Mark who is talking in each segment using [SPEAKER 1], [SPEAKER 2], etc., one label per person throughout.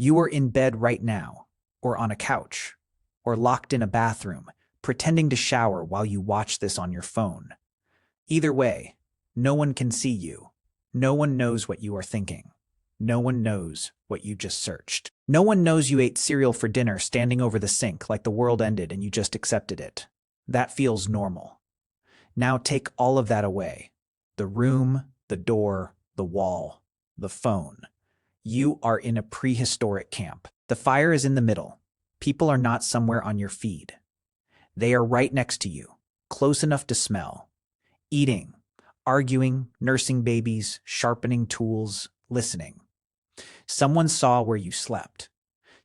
[SPEAKER 1] You are in bed right now, or on a couch, or locked in a bathroom, pretending to shower while you watch this on your phone. Either way, no one can see you. No one knows what you are thinking. No one knows what you just searched. No one knows you ate cereal for dinner standing over the sink like the world ended and you just accepted it. That feels normal. Now take all of that away. The room, the door, the wall, the phone. You are in a prehistoric camp. The fire is in the middle. People are not somewhere on your feed. They are right next to you, close enough to smell. Eating, arguing, nursing babies, sharpening tools, listening. Someone saw where you slept.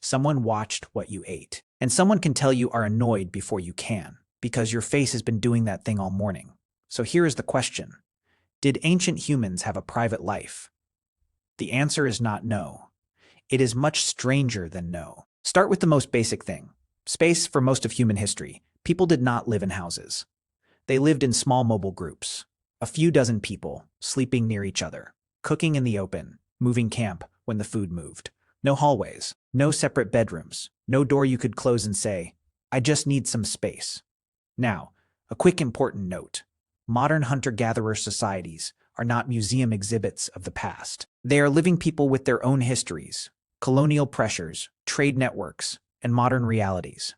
[SPEAKER 1] Someone watched what you ate. And someone can tell you are annoyed before you can, because your face has been doing that thing all morning. So here is the question. Did ancient humans have a private life? The answer is not no. It is much stranger than no. Start with the most basic thing. Space. For most of human history, people did not live in houses. They lived in small mobile groups. A few dozen people, sleeping near each other, cooking in the open, moving camp when the food moved. No hallways, no separate bedrooms, no door you could close and say, "I just need some space." Now, a quick important note. Modern hunter-gatherer societies are not museum exhibits of the past. They are living people with their own histories, colonial pressures, trade networks, and modern realities.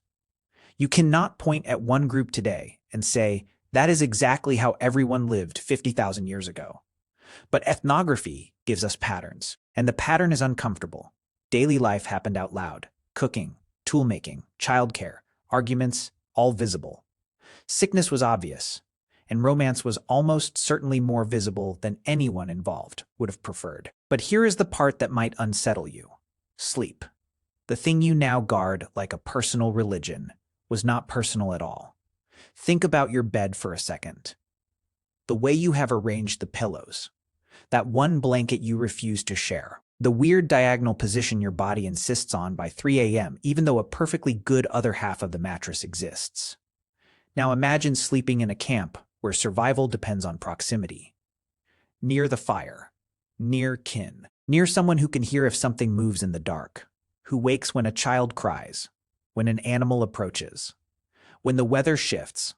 [SPEAKER 1] You cannot point at one group today and say, that is exactly how everyone lived 50,000 years ago. But ethnography gives us patterns, and the pattern is uncomfortable. Daily life happened out loud. Cooking, toolmaking, childcare, arguments, all visible. Sickness was obvious, and romance was almost certainly more visible than anyone involved would have preferred. But here is the part that might unsettle you. Sleep. The thing you now guard like a personal religion was not personal at all. Think about your bed for a second. The way you have arranged the pillows. That one blanket you refuse to share. The weird diagonal position your body insists on by 3 a.m., even though a perfectly good other half of the mattress exists. Now imagine sleeping in a camp where survival depends on proximity. Near the fire, near kin, near someone who can hear if something moves in the dark, who wakes when a child cries, when an animal approaches, when the weather shifts.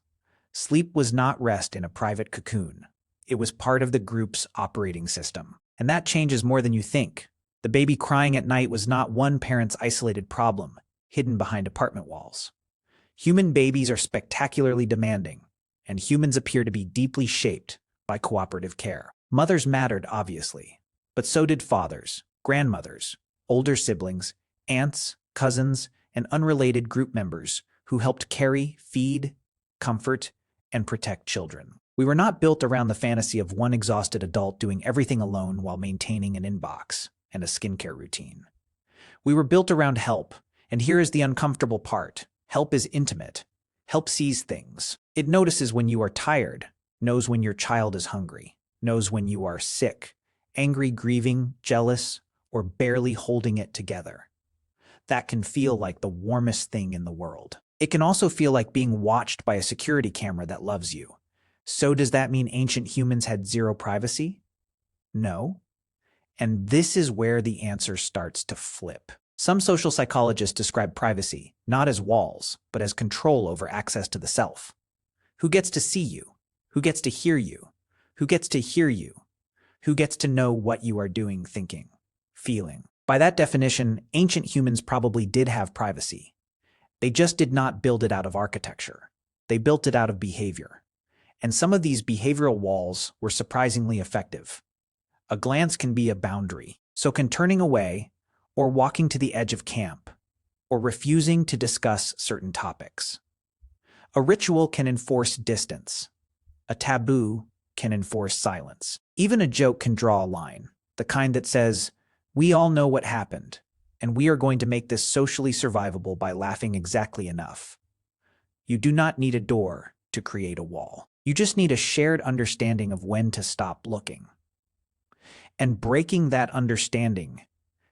[SPEAKER 1] Sleep was not rest in a private cocoon. It was part of the group's operating system. And that changes more than you think. The baby crying at night was not one parent's isolated problem, hidden behind apartment walls. Human babies are spectacularly demanding, and humans appear to be deeply shaped by cooperative care. Mothers mattered, obviously, but so did fathers, grandmothers, older siblings, aunts, cousins, and unrelated group members who helped carry, feed, comfort, and protect children. We were not built around the fantasy of one exhausted adult doing everything alone while maintaining an inbox and a skincare routine. We were built around help, and here is the uncomfortable part. Help is intimate. Help sees things. It notices when you are tired, knows when your child is hungry, knows when you are sick, angry, grieving, jealous, or barely holding it together. That can feel like the warmest thing in the world. It can also feel like being watched by a security camera that loves you. So does that mean ancient humans had zero privacy? No. And this is where the answer starts to flip. Some social psychologists describe privacy not as walls, but as control over access to the self. Who gets to see you? Who gets to hear you? Who gets to hear you? Who gets to know what you are doing, thinking, feeling? By that definition, ancient humans probably did have privacy. They just did not build it out of architecture. They built it out of behavior. And some of these behavioral walls were surprisingly effective. A glance can be a boundary. So can turning away, or walking to the edge of camp, or refusing to discuss certain topics. A ritual can enforce distance. A taboo can enforce silence. Even a joke can draw a line, the kind that says, "We all know what happened, and we are going to make this socially survivable by laughing exactly enough." You do not need a door to create a wall. You just need a shared understanding of when to stop looking. And breaking that understanding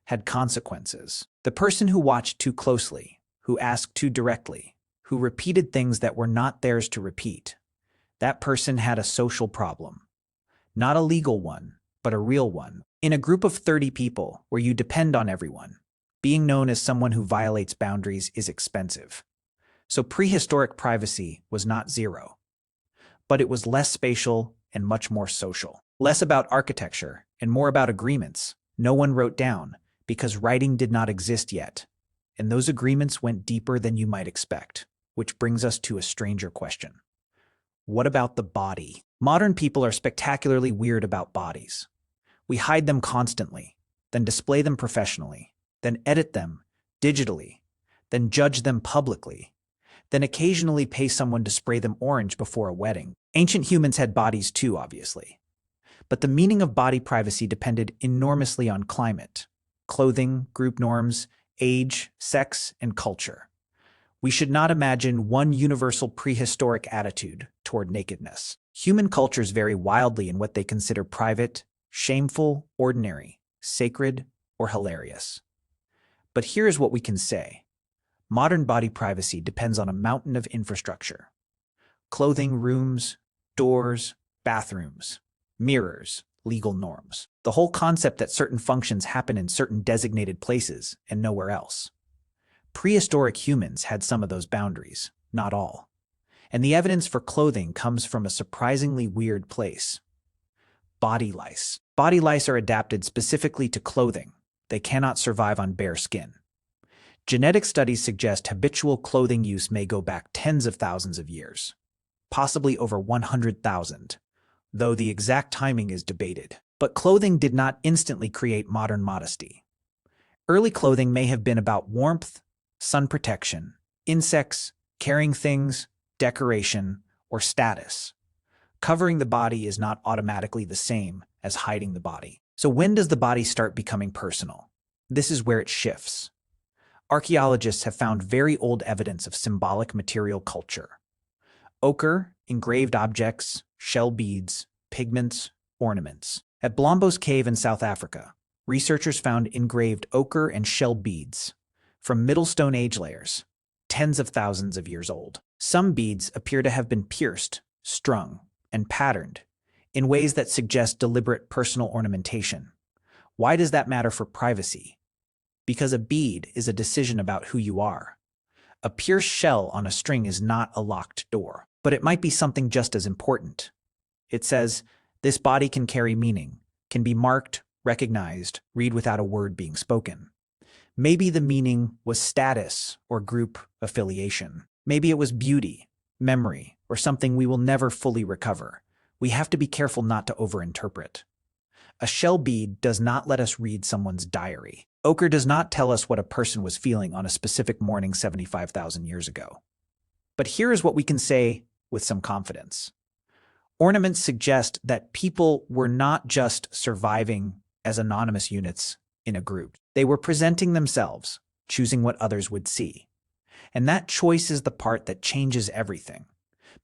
[SPEAKER 1] had consequences. The person who watched too closely, who asked too directly, who repeated things that were not theirs to repeat, that person had a social problem. Not a legal one, but a real one. In a group of 30 people where you depend on everyone, Being known as someone who violates boundaries is expensive. So prehistoric privacy was not zero, but it was less spatial and much more social. Less about architecture and more about agreements no one wrote down because writing did not exist yet. And those agreements went deeper than you might expect, which brings us to a stranger question. What about the body? Modern people are spectacularly weird about bodies. We hide them constantly, then display them professionally, then edit them digitally, then judge them publicly, then occasionally pay someone to spray them orange before a wedding. Ancient humans had bodies too, obviously. But the meaning of body privacy depended enormously on climate, clothing, group norms, age, sex, and culture. We should not imagine one universal prehistoric attitude toward nakedness. Human cultures vary wildly in what they consider private, shameful, ordinary, sacred, or hilarious. But here is what we can say. Modern body privacy depends on a mountain of infrastructure. Clothing, rooms, doors, bathrooms, mirrors, legal norms. The whole concept that certain functions happen in certain designated places and nowhere else. Prehistoric humans had some of those boundaries, not all. And the evidence for clothing comes from a surprisingly weird place. Body lice. Body lice are adapted specifically to clothing. They cannot survive on bare skin. Genetic studies suggest habitual clothing use may go back tens of thousands of years, possibly over 100,000, though the exact timing is debated. But clothing did not instantly create modern modesty. Early clothing may have been about warmth, sun protection, insects, carrying things, decoration, or status. Covering the body is not automatically the same as hiding the body. So when does the body start becoming personal? This is where it shifts. Archaeologists have found very old evidence of symbolic material culture. Ochre, engraved objects, shell beads, pigments, ornaments. At Blombos Cave in South Africa, researchers found engraved ochre and shell beads from Middle Stone Age layers, tens of thousands of years old. Some beads appear to have been pierced, strung, and patterned in ways that suggest deliberate personal ornamentation. Why does that matter for privacy? Because a bead is a decision about who you are. A pierced shell on a string is not a locked door, but it might be something just as important. It says, this body can carry meaning, can be marked, recognized, read without a word being spoken. Maybe the meaning was status or group affiliation. Maybe it was beauty, memory, or something we will never fully recover. We have to be careful not to overinterpret. A shell bead does not let us read someone's diary. Ochre does not tell us what a person was feeling on a specific morning 75,000 years ago. But here is what we can say with some confidence. Ornaments suggest that people were not just surviving as anonymous units in a group. They were presenting themselves, choosing what others would see. And that choice is the part that changes everything.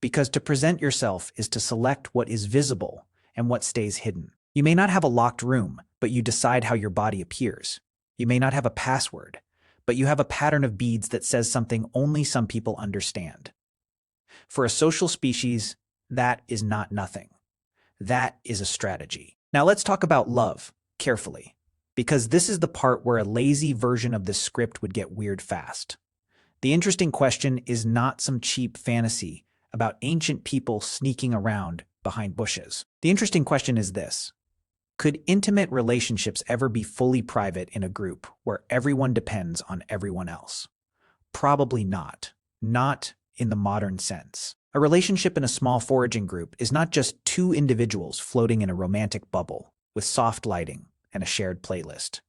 [SPEAKER 1] Because to present yourself is to select what is visible and what stays hidden. You may not have a locked room, but you decide how your body appears. You may not have a password, but you have a pattern of beads that says something only some people understand. For a social species, that is not nothing. That is a strategy. Now let's talk about love, carefully, because this is the part where a lazy version of this script would get weird fast. The interesting question is not some cheap fantasy about ancient people sneaking around behind bushes. The interesting question is this. Could intimate relationships ever be fully private in a group where everyone depends on everyone else? Probably not. Not in the modern sense. A relationship in a small foraging group is not just two individuals floating in a romantic bubble with soft lighting and a shared playlist.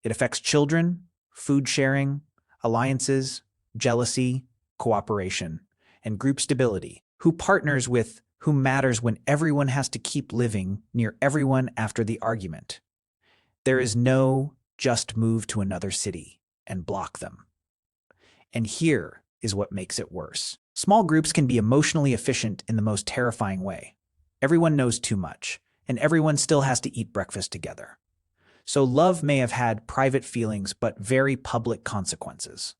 [SPEAKER 1] It affects children, food sharing, alliances, jealousy, cooperation, and group stability. Who partners with who matters when everyone has to keep living near everyone after the argument. There is no just move to another city and block them. And here is what makes it worse. Small groups can be emotionally efficient in the most terrifying way. Everyone knows too much, and everyone still has to eat breakfast together. So love may have had private feelings but very public consequences.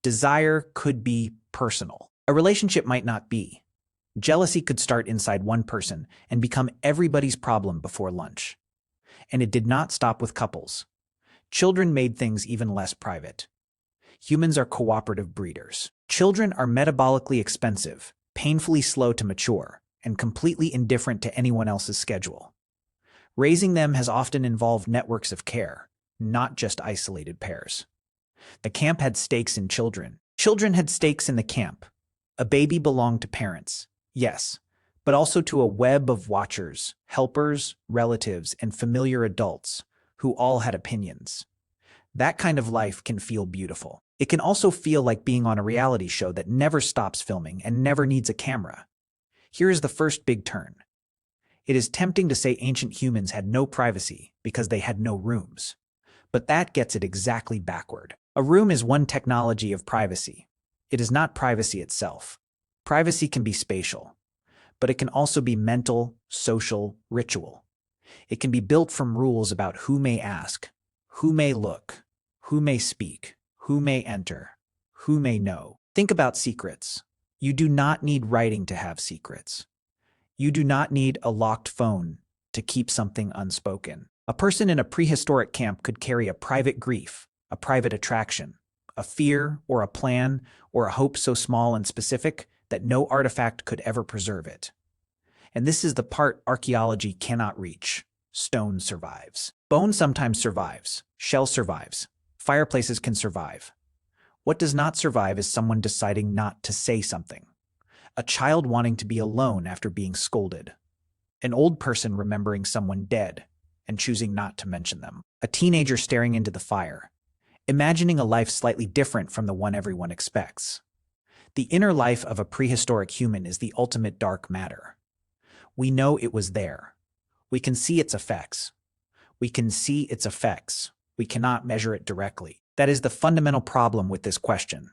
[SPEAKER 1] Desire could be personal. A relationship might not be. Jealousy could start inside one person and become everybody's problem before lunch. And it did not stop with couples. Children made things even less private. Humans are cooperative breeders. Children are metabolically expensive, painfully slow to mature, and completely indifferent to anyone else's schedule. Raising them has often involved networks of care, not just isolated pairs. The camp had stakes in children. Children had stakes in the camp. A baby belonged to parents, yes, but also to a web of watchers, helpers, relatives, and familiar adults who all had opinions. That kind of life can feel beautiful. It can also feel like being on a reality show that never stops filming and never needs a camera. Here is the first big turn. It is tempting to say ancient humans had no privacy because they had no rooms. But that gets it exactly backward. A room is one technology of privacy. It is not privacy itself. Privacy can be spatial, but it can also be mental, social, ritual. It can be built from rules about who may ask, who may look, who may speak, who may enter, who may know. Think about secrets. You do not need writing to have secrets. You do not need a locked phone to keep something unspoken. A person in a prehistoric camp could carry a private grief, a private attraction, a fear or a plan or a hope so small and specific that no artifact could ever preserve it. And this is the part archaeology cannot reach. Stone survives. Bone sometimes survives. Shell survives. Fireplaces can survive. What does not survive is someone deciding not to say something. A child wanting to be alone after being scolded. An old person remembering someone dead and choosing not to mention them. A teenager staring into the fire, imagining a life slightly different from the one everyone expects. The inner life of a prehistoric human is the ultimate dark matter. We know it was there. We can see its effects. We can see its effects. We cannot measure it directly. That is the fundamental problem with this question.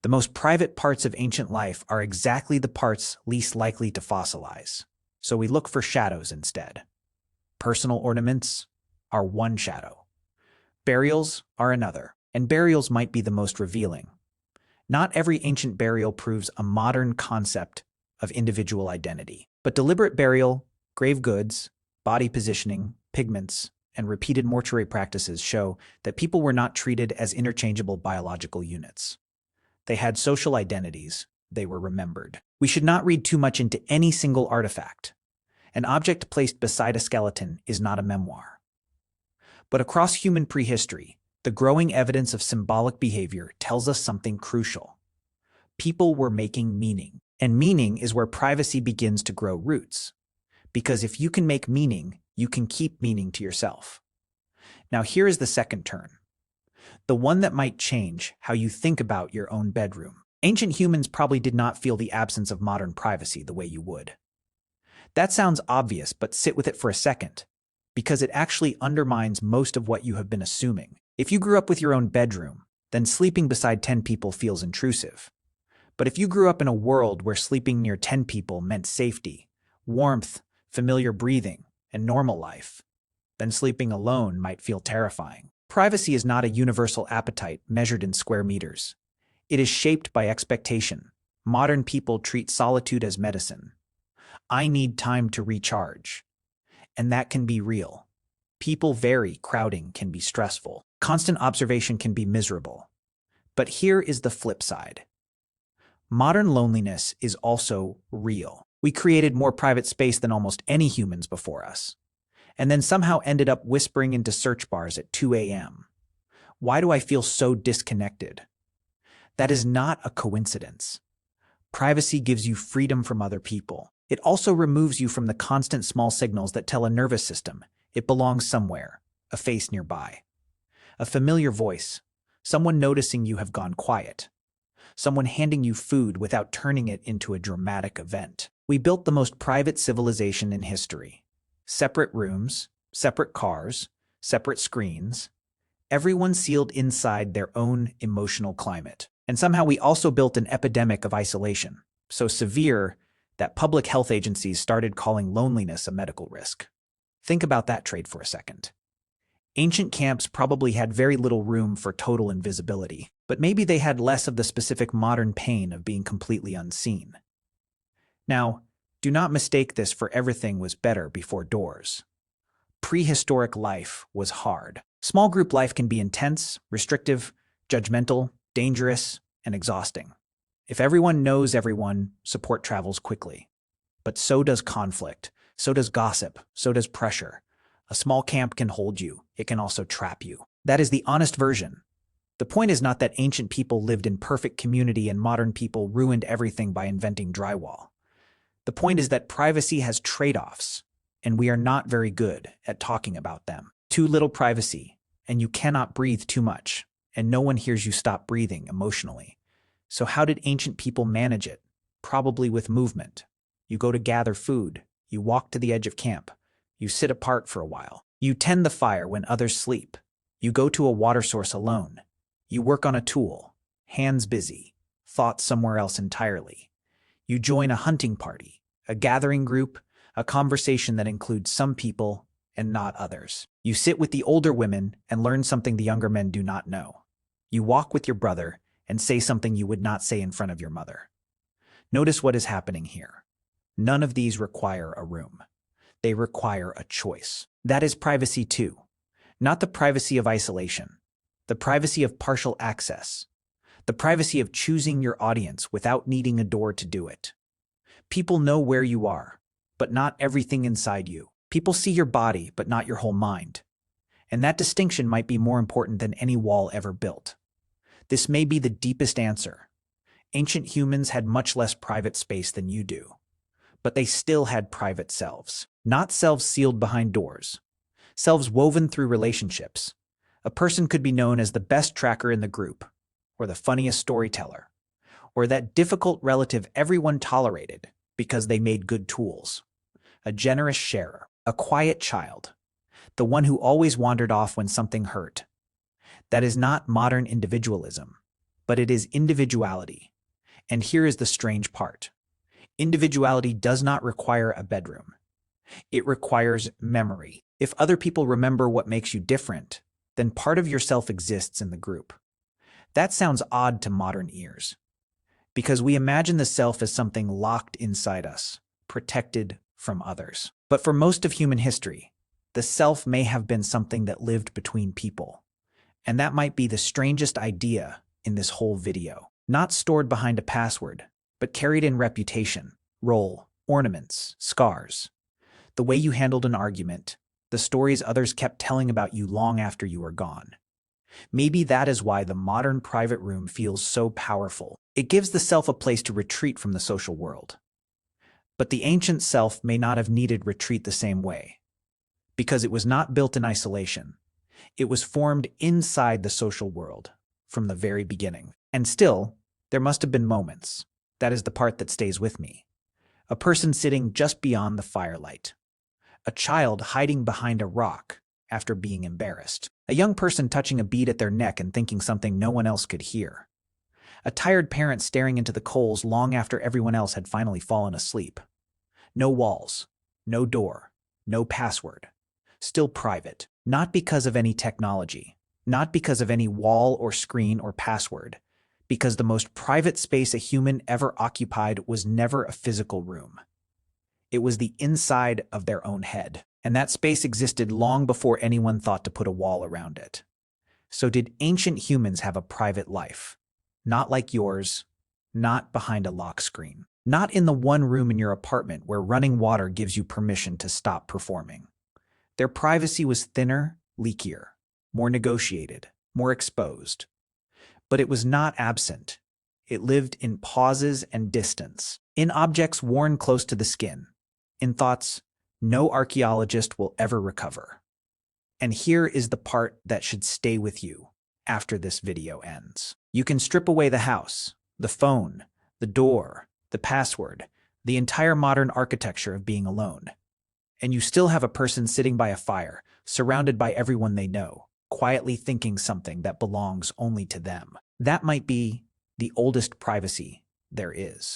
[SPEAKER 1] The most private parts of ancient life are exactly the parts least likely to fossilize. So we look for shadows instead. Personal ornaments are one shadow. Burials are another, and burials might be the most revealing. Not every ancient burial proves a modern concept of individual identity, but deliberate burial, grave goods, body positioning, pigments, and repeated mortuary practices show that people were not treated as interchangeable biological units. They had social identities. They were remembered. We should not read too much into any single artifact. An object placed beside a skeleton is not a memoir. But across human prehistory, the growing evidence of symbolic behavior tells us something crucial. People were making meaning, and meaning is where privacy begins to grow roots. Because if you can make meaning, you can keep meaning to yourself. Now here is the second turn. The one that might change how you think about your own bedroom. Ancient humans probably did not feel the absence of modern privacy the way you would. That sounds obvious, but sit with it for a second, because it actually undermines most of what you have been assuming. If you grew up with your own bedroom, then sleeping beside 10 people feels intrusive. But if you grew up in a world where sleeping near 10 people meant safety, warmth, familiar breathing, and normal life, then sleeping alone might feel terrifying. Privacy is not a universal appetite measured in square meters. It is shaped by expectation. Modern people treat solitude as medicine. I need time to recharge. And that can be real. People vary. Crowding can be stressful. Constant observation can be miserable. But here is the flip side. Modern loneliness is also real. We created more private space than almost any humans before us, and then somehow ended up whispering into search bars at 2 a.m. Why do I feel so disconnected? That is not a coincidence. Privacy gives you freedom from other people. It also removes you from the constant small signals that tell a nervous system it belongs somewhere, a face nearby, a familiar voice, someone noticing you have gone quiet, someone handing you food without turning it into a dramatic event. We built the most private civilization in history. Separate rooms, separate cars, separate screens, everyone sealed inside their own emotional climate. And somehow we also built an epidemic of isolation, so severe that public health agencies started calling loneliness a medical risk. Think about that trait for a second. Ancient camps probably had very little room for total invisibility, but maybe they had less of the specific modern pain of being completely unseen. Now, do not mistake this for everything was better before doors. Prehistoric life was hard. Small group life can be intense, restrictive, judgmental, dangerous, and exhausting. If everyone knows everyone, support travels quickly. But so does conflict, so does gossip, so does pressure. A small camp can hold you, it can also trap you. That is the honest version. The point is not that ancient people lived in perfect community and modern people ruined everything by inventing drywall. The point is that privacy has trade-offs, and we are not very good at talking about them. Too little privacy, and you cannot breathe too much, and no one hears you stop breathing emotionally. So how did ancient people manage it? Probably with movement. You go to gather food, you walk to the edge of camp, you sit apart for a while, you tend the fire when others sleep, you go to a water source alone, you work on a tool, hands busy, thoughts somewhere else entirely. You join a hunting party, a gathering group, a conversation that includes some people and not others. You sit with the older women and learn something the younger men do not know. You walk with your brother and say something you would not say in front of your mother. Notice what is happening here. None of these require a room. They require a choice. That is privacy too. Not the privacy of isolation, the privacy of partial access, the privacy of choosing your audience without needing a door to do it. People know where you are, but not everything inside you. People see your body, but not your whole mind. And that distinction might be more important than any wall ever built. This may be the deepest answer. Ancient humans had much less private space than you do, but they still had private selves. Not selves sealed behind doors, selves woven through relationships. A person could be known as the best tracker in the group, or the funniest storyteller, or that difficult relative everyone tolerated because they made good tools. A generous sharer, a quiet child, the one who always wandered off when something hurt. That is not modern individualism, but it is individuality. And here is the strange part. Individuality does not require a bedroom. It requires memory. If other people remember what makes you different, then part of yourself exists in the group. That sounds odd to modern ears, because we imagine the self as something locked inside us, protected from others. But for most of human history, the self may have been something that lived between people. And that might be the strangest idea in this whole video. Not stored behind a password, but carried in reputation, role, ornaments, scars. The way you handled an argument, the stories others kept telling about you long after you were gone. Maybe that is why the modern private room feels so powerful. It gives the self a place to retreat from the social world. But the ancient self may not have needed retreat the same way, because it was not built in isolation. It was formed inside the social world from the very beginning. And still, there must have been moments. That is the part that stays with me. A person sitting just beyond the firelight. A child hiding behind a rock after being embarrassed. A young person touching a bead at their neck and thinking something no one else could hear. A tired parent staring into the coals long after everyone else had finally fallen asleep. No walls, no door, no password. Still private. Not because of any technology, not because of any wall or screen or password, because the most private space a human ever occupied was never a physical room. It was the inside of their own head, and that space existed long before anyone thought to put a wall around it. So did ancient humans have a private life? Not like yours, not behind a lock screen, not in the one room in your apartment where running water gives you permission to stop performing. Their privacy was thinner, leakier, more negotiated, more exposed. But it was not absent. It lived in pauses and distance, in objects worn close to the skin, in thoughts no archaeologist will ever recover. And here is the part that should stay with you after this video ends. You can strip away the house, the phone, the door, the password, the entire modern architecture of being alone. And you still have a person sitting by a fire, surrounded by everyone they know, quietly thinking something that belongs only to them. That might be the oldest privacy there is.